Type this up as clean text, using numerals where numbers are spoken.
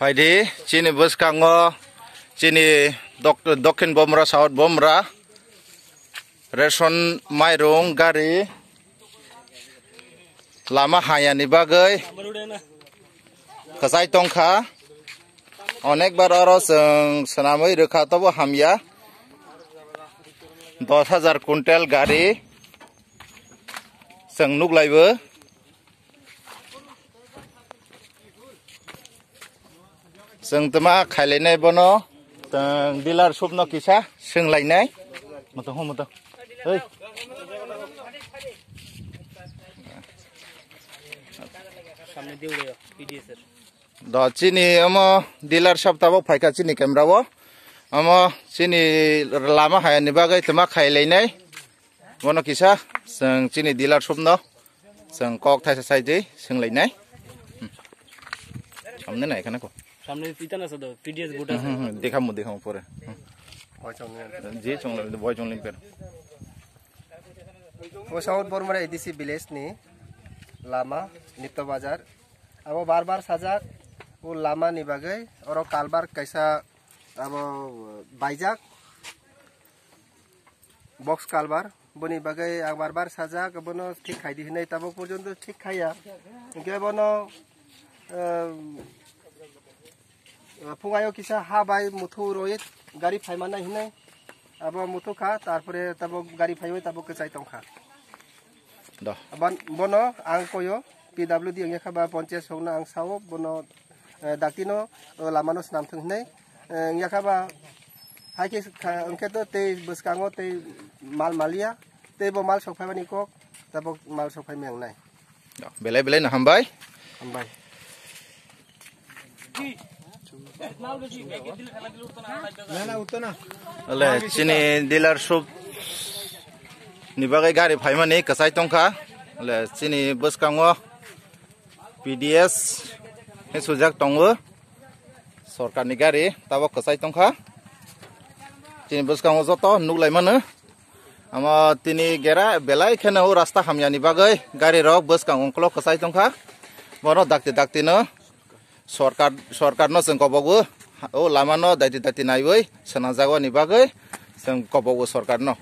Haidi chini bus kango chini dokin bomra south bomra ration mairung gari lama hayani bagai kasai tongkha onek bar aro senamoi rekha tobo hamya 10,000 kuntal gari seng nuklaibo seng tama khailai bono seng dealer shop no kisa seng lainai moto ho moto oi samne diulo PDS do chini amo dealer shop tabo phaika chini camera bo amo chini lama hayani bagai tama khailai nai bono kisa seng chini dealer shop no seng kok thaisa saijai seng lainai samne nai kana ko सामने इतना ना सदो PDS गोटा देखा पूरे जी चोंगले boy चोंगले पर वो south बोरमरा ADC village नी लामा नित्य बाजार अब बार साजा वो लामा नि बागै और कालबार कैसा अब बाइजाक बॉक्स कालबार बनी बागै बार साजा बनो ठीक खाइ दि नै तब पर्यन्त ठीक खाया के बनो फुंगायो किसा हा बाय मुथु रोयत गाड़ी फाइमाना हिनै अब मुथु खा तारपरे तब गाड़ी फाइबै तब के चाइ तंखा द बनो आं कोयो पीडब्ल्यूडी अंगे खाबा पंचायत सौना आं सावो बनो दाकिनो लामानो नाम थंनै अंगे खाबा हाके अंके तो ते बसकांगो ते माल मालिया ते बो माल सफाइबानि को तब माल सफाइ मेंनाय बेलाय ना हमबाय ले chini dealer shop ni bagai gari phaimani kasai tongkha le chini bus kango PDS he sujak tongo sarkar ni gari tabo kasai tongkha chini bus kango joto nuklai mano ama tini gera belai khena o rasta hamyani bagai gari rok bus kango klo kasai tongkha bono dakti no सरकार no जों कबगो ओ Lama no दाइति नायबै सना जागो नि बागै जों कबगो सरकार no